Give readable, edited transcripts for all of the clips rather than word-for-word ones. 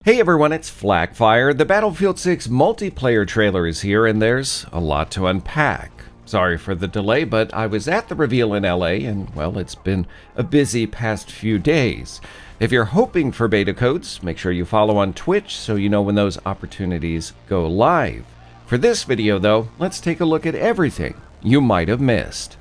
Hey everyone, it's FLAK Fire. The Battlefield 6 multiplayer trailer is here and there's a lot to unpack. Sorry for the delay, but I was at the reveal in LA and, well, it's been a busy past few days. If you're hoping for beta codes, make sure you follow on Twitch so you know when those opportunities go live. For this video though, let's take a look at everything you might have missed.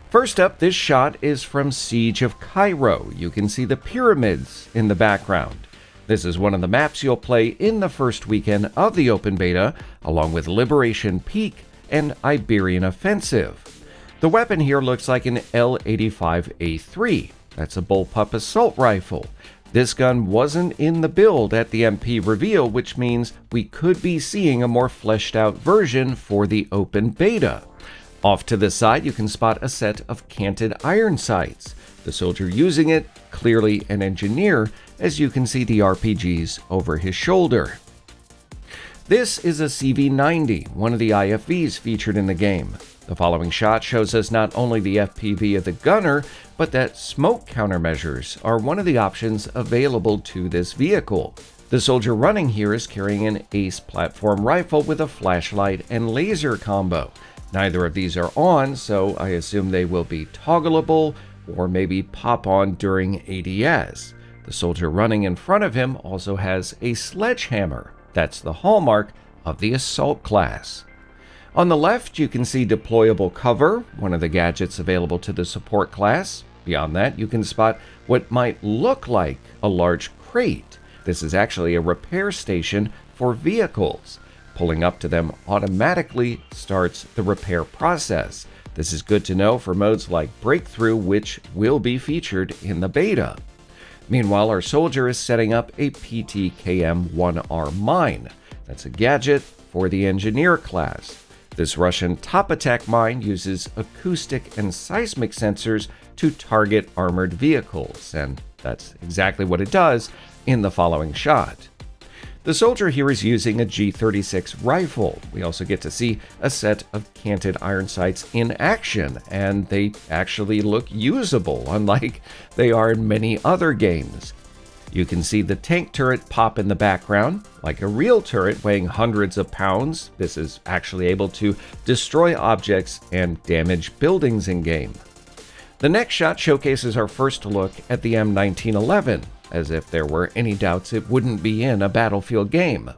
First up, this shot is from Siege of Cairo. You can see the pyramids in the background. This is one of the maps you'll play in the first weekend of the open beta, along with Liberation Peak and Iberian Offensive. The weapon here looks like an L85A3. That's a bullpup assault rifle. This gun wasn't in the build at the MP reveal, which means we could be seeing a more fleshed out version for the open beta. Off to the side, you can spot a set of canted iron sights. The soldier using it, clearly an engineer, as you can see the RPGs over his shoulder. This is a CV-90, one of the IFVs featured in the game. The following shot shows us not only the FPV of the gunner, but that smoke countermeasures are one of the options available to this vehicle. The soldier running here is carrying an ACE platform rifle with a flashlight and laser combo. Neither of these are on, so I assume they will be toggleable or maybe pop on during ADS. The soldier running in front of him also has a sledgehammer. That's the hallmark of the assault class. On the left, you can see deployable cover, one of the gadgets available to the support class. Beyond that, you can spot what might look like a large crate. This is actually a repair station for vehicles. Pulling up to them automatically starts the repair process. This is good to know for modes like Breakthrough, which will be featured in the beta. Meanwhile, our soldier is setting up a PTKM-1R mine. That's a gadget for the engineer class. This Russian top attack mine uses acoustic and seismic sensors to target armored vehicles, and that's exactly what it does in the following shot. The soldier here is using a G36 rifle. We also get to see a set of canted iron sights in action, and they actually look usable, unlike they are in many other games. You can see the tank turret pop in the background. Like a real turret weighing hundreds of pounds, this is actually able to destroy objects and damage buildings in-game. The next shot showcases our first look at the M1911. As if there were any doubts it wouldn't be in a Battlefield game.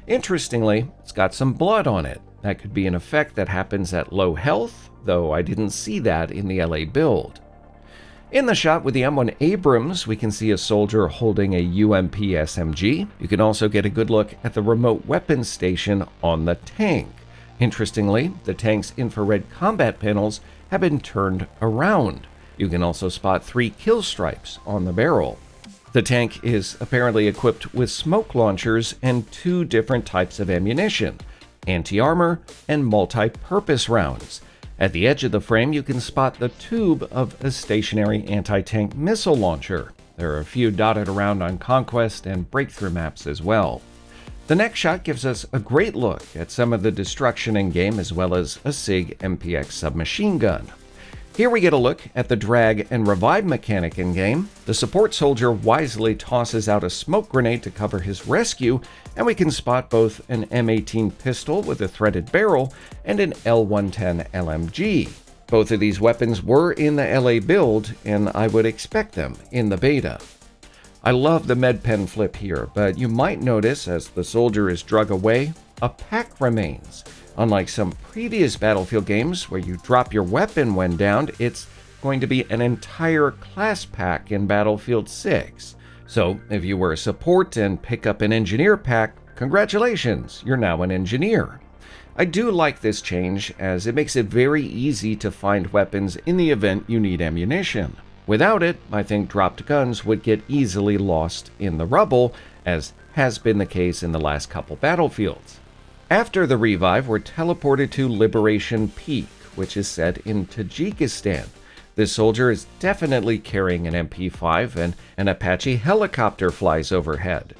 Interestingly, it's got some blood on it. That could be an effect that happens at low health, though I didn't see that in the LA build. In the shot with the M1 Abrams, we can see a soldier holding a UMP SMG. You can also get a good look at the remote weapons station on the tank. Interestingly, the tank's infrared combat panels have been turned around. You can also spot 3 kill stripes on the barrel. The tank is apparently equipped with smoke launchers and 2 different types of ammunition, anti-armor and multi-purpose rounds. At the edge of the frame, you can spot the tube of a stationary anti-tank missile launcher. There are a few dotted around on Conquest and Breakthrough maps as well. The next shot gives us a great look at some of the destruction in-game as well as a SIG MPX submachine gun. Here we get a look at the drag and revive mechanic in-game. The support soldier wisely tosses out a smoke grenade to cover his rescue, and we can spot both an M18 pistol with a threaded barrel and an L110 LMG. Both of these weapons were in the LA build, and I would expect them in the beta. I love the med pen flip here, but you might notice as the soldier is drug away, a pack remains. Unlike some previous Battlefield games where you drop your weapon when downed, it's going to be an entire class pack in Battlefield 6. So if you were a support and pick up an engineer pack, congratulations, you're now an engineer. I do like this change as it makes it very easy to find weapons in the event you need ammunition. Without it, I think dropped guns would get easily lost in the rubble, as has been the case in the last couple Battlefields. After the revive, we're teleported to Liberation Peak, which is set in Tajikistan. This soldier is definitely carrying an MP5 and an Apache helicopter flies overhead.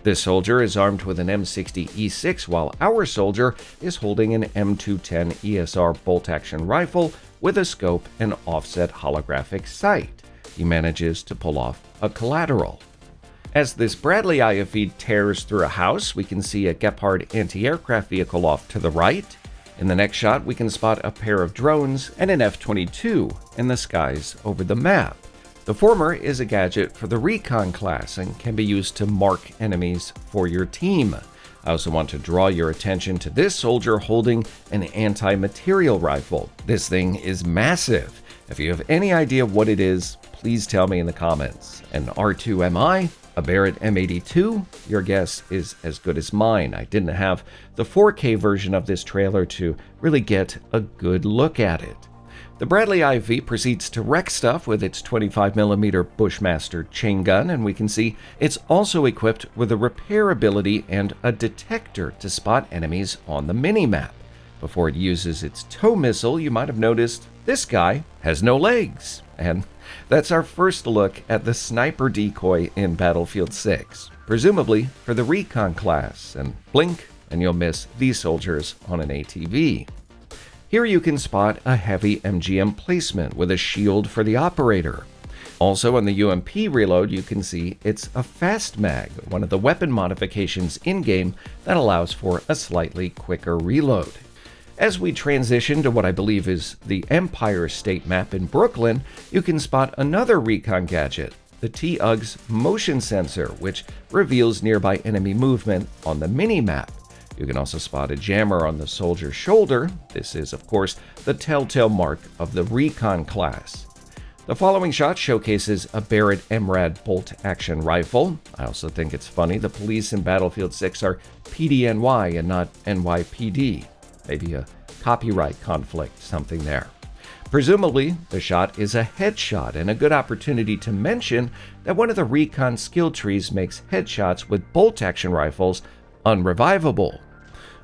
This soldier is armed with an M60E6 while our soldier is holding an M210 ESR bolt-action rifle with a scope and offset holographic sight. He manages to pull off a collateral. As this Bradley IFV tears through a house, we can see a Gepard anti-aircraft vehicle off to the right. In the next shot, we can spot a pair of drones and an F-22 in the skies over the map. The former is a gadget for the Recon class and can be used to mark enemies for your team. I also want to draw your attention to this soldier holding an anti-material rifle. This thing is massive. If you have any idea what it is, please tell me in the comments. An R2MI, a Barrett M82, your guess is as good as mine. I didn't have the 4K version of this trailer to really get a good look at it. The Bradley IFV proceeds to wreck stuff with its 25mm Bushmaster chain gun, and we can see it's also equipped with a repair ability and a detector to spot enemies on the minimap. Before it uses its tow missile, you might have noticed this guy has no legs. And that's our first look at the sniper decoy in Battlefield 6, presumably for the Recon class, and blink and you'll miss these soldiers on an ATV. Here you can spot a heavy MGM placement with a shield for the operator. Also on the UMP reload, you can see it's a fast mag, one of the weapon modifications in-game that allows for a slightly quicker reload. As we transition to what I believe is the Empire State Map in Brooklyn, you can spot another Recon gadget, the TUG's motion sensor, which reveals nearby enemy movement on the mini-map. You can also spot a jammer on the soldier's shoulder. This is, of course, the telltale mark of the Recon class. The following shot showcases a Barrett MRAD bolt-action rifle. I also think it's funny the police in Battlefield 6 are PDNY and not NYPD. Maybe a copyright conflict, something there. Presumably, the shot is a headshot, and a good opportunity to mention that one of the Recon skill trees makes headshots with bolt-action rifles unrevivable.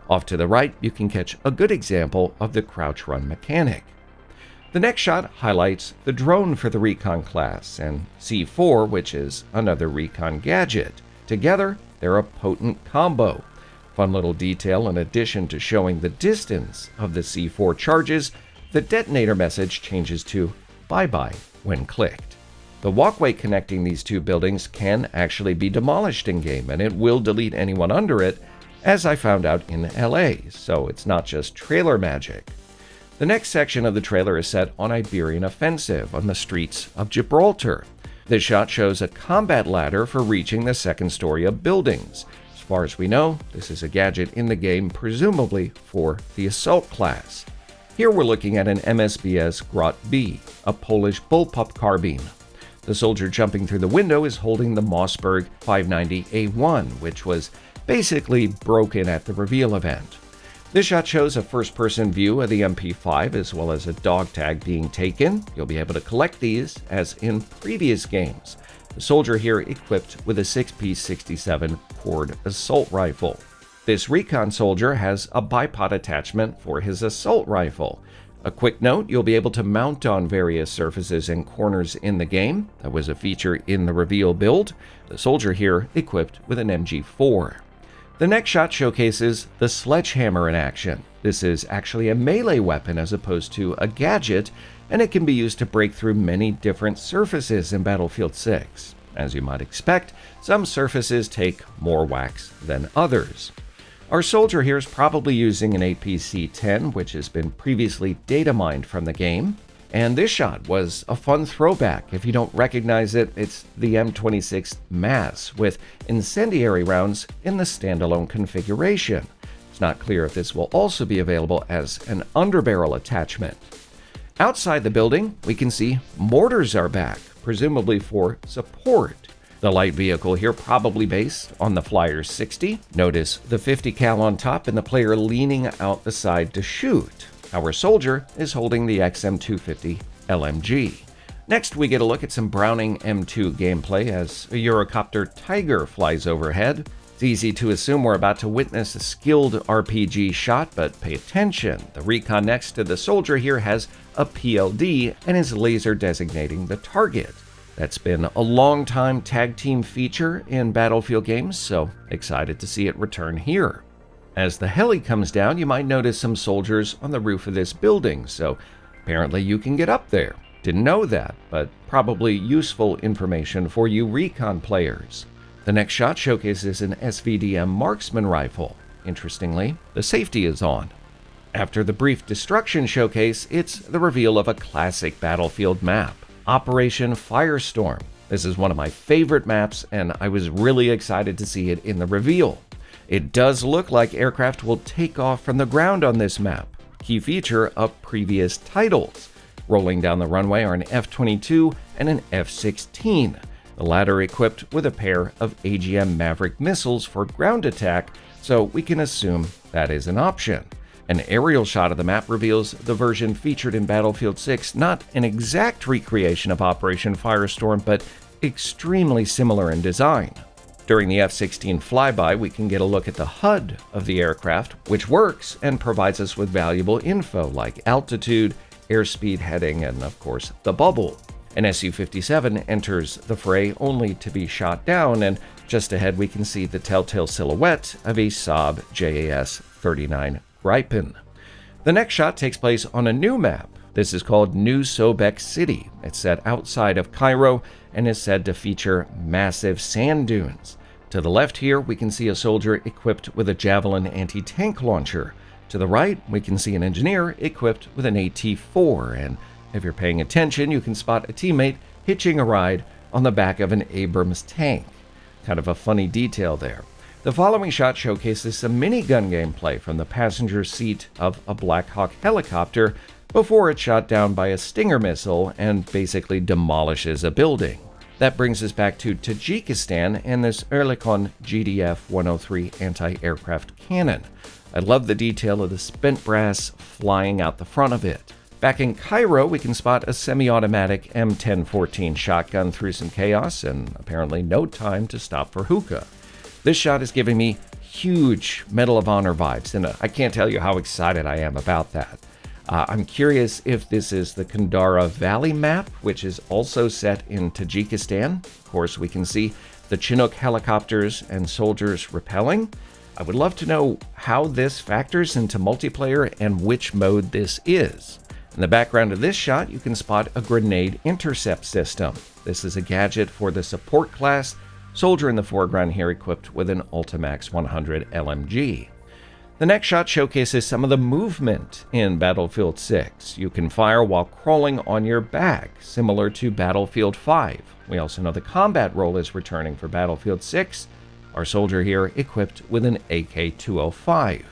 Off to the right, you can catch a good example of the crouch run mechanic. The next shot highlights the drone for the Recon class and C4, which is another Recon gadget. Together, they're a potent combo. Fun little detail, in addition to showing the distance of the C4 charges, the detonator message changes to bye-bye when clicked. The walkway connecting these two buildings can actually be demolished in-game, and it will delete anyone under it, as I found out in LA, so it's not just trailer magic. The next section of the trailer is set on Iberian Offensive on the streets of Gibraltar. This shot shows a combat ladder for reaching the second story of buildings. As far as we know, this is a gadget in the game, presumably for the Assault class. Here we're looking at an MSBS Grot B, a Polish bullpup carbine. The soldier jumping through the window is holding the Mossberg 590A1, which was basically broken at the reveal event. This shot shows a first-person view of the MP5 as well as a dog tag being taken. You'll be able to collect these as in previous games. The soldier here equipped with a 6P67 cord assault rifle. This Recon soldier has a bipod attachment for his assault rifle. A quick note, you'll be able to mount on various surfaces and corners in the game. That was a feature in the reveal build. The soldier here equipped with an MG4. The next shot showcases the sledgehammer in action. This is actually a melee weapon as opposed to a gadget, and it can be used to break through many different surfaces in Battlefield 6. As you might expect, some surfaces take more whacks than others. Our soldier here is probably using an APC-10, which has been previously data mined from the game. And this shot was a fun throwback. If you don't recognize it, it's the M26 MAS with incendiary rounds in the standalone configuration. It's not clear if this will also be available as an underbarrel attachment. Outside the building, we can see mortars are back, presumably for support. The light vehicle here probably based on the Flyer 60. Notice the 50 cal on top and the player leaning out the side to shoot. Our soldier is holding the XM250 LMG. Next, we get a look at some Browning M2 gameplay as a Eurocopter Tiger flies overhead. It's easy to assume we're about to witness a skilled RPG shot, but pay attention. The recon next to the soldier here has a PLD and is laser designating the target. That's been a long-time tag team feature in Battlefield games, so excited to see it return here. As the heli comes down, you might notice some soldiers on the roof of this building, so apparently you can get up there. Didn't know that, but probably useful information for you recon players. The next shot showcases an SVDM marksman rifle. Interestingly, the safety is on. After the brief destruction showcase, it's the reveal of a classic Battlefield map, Operation Firestorm. This is one of my favorite maps, and I was really excited to see it in the reveal. It does look like aircraft will take off from the ground on this map, key feature of previous titles. Rolling down the runway are an F-22 and an F-16, the latter equipped with a pair of AGM Maverick missiles for ground attack, so we can assume that is an option. An aerial shot of the map reveals the version featured in Battlefield 6, not an exact recreation of Operation Firestorm, but extremely similar in design. During the F-16 flyby, we can get a look at the HUD of the aircraft, which works and provides us with valuable info like altitude, airspeed heading, and of course, the bubble. An Su-57 enters the fray only to be shot down, and just ahead we can see the telltale silhouette of a Saab JAS-39 Gripen. The next shot takes place on a new map. This is called New Sobek City. It's set outside of Cairo and is said to feature massive sand dunes. To the left here, we can see a soldier equipped with a Javelin anti-tank launcher. To the right, we can see an engineer equipped with an AT-4, and if you're paying attention, you can spot a teammate hitching a ride on the back of an Abrams tank. Kind of a funny detail there. The following shot showcases some minigun gameplay from the passenger seat of a Black Hawk helicopter before it's shot down by a Stinger missile and basically demolishes a building. That brings us back to Tajikistan and this Oerlikon GDF-103 anti-aircraft cannon. I love the detail of the spent brass flying out the front of it. Back in Cairo, we can spot a semi-automatic M1014 shotgun through some chaos and apparently no time to stop for hookah. This shot is giving me huge Medal of Honor vibes, and I can't tell you how excited I am about that. I'm curious if this is the Kandara Valley map, which is also set in Tajikistan. Of course, we can see the Chinook helicopters and soldiers repelling. I would love to know how this factors into multiplayer and which mode this is. In the background of this shot, you can spot a grenade intercept system. This is a gadget for the support class. Soldier in the foreground here equipped with an Ultimax 100 LMG. The next shot showcases some of the movement in Battlefield 6. You can fire while crawling on your back, similar to Battlefield 5. We also know the combat role is returning for Battlefield 6. Our soldier here equipped with an AK-205.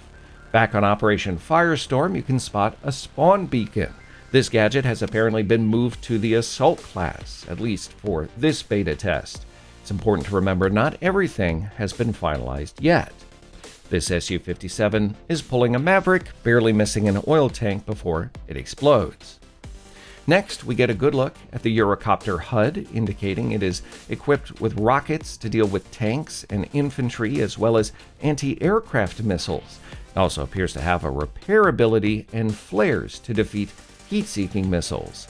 Back on Operation Firestorm, you can spot a spawn beacon. This gadget has apparently been moved to the Assault class, at least for this beta test. It's important to remember not everything has been finalized yet. This Su-57 is pulling a Maverick, barely missing an oil tank before it explodes. Next, we get a good look at the Eurocopter HUD, indicating it is equipped with rockets to deal with tanks and infantry, as well as anti-aircraft missiles. It also appears to have a repair ability and flares to defeat heat-seeking missiles.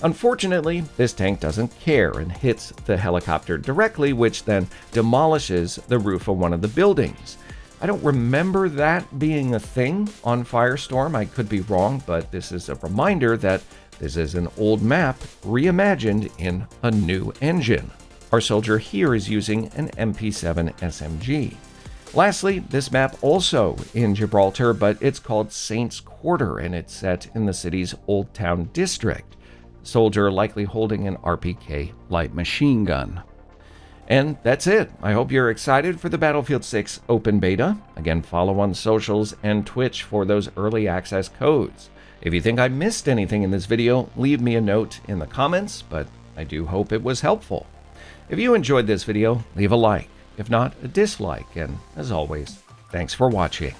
Unfortunately, this tank doesn't care and hits the helicopter directly, which then demolishes the roof of one of the buildings. I don't remember that being a thing on Firestorm. I could be wrong, but this is a reminder that this is an old map reimagined in a new engine. Our soldier here is using an MP7 SMG. Lastly, this map also in Gibraltar, but it's called Saints Quarter, and it's set in the city's Old Town district. Soldier likely holding an RPK light machine gun. And that's it. I hope you're excited for the Battlefield 6 open beta. Again, follow on socials and Twitch for those early access codes. If you think I missed anything in this video, leave me a note in the comments, but I do hope it was helpful. If you enjoyed this video, leave a like. If not, a dislike. And as always, thanks for watching.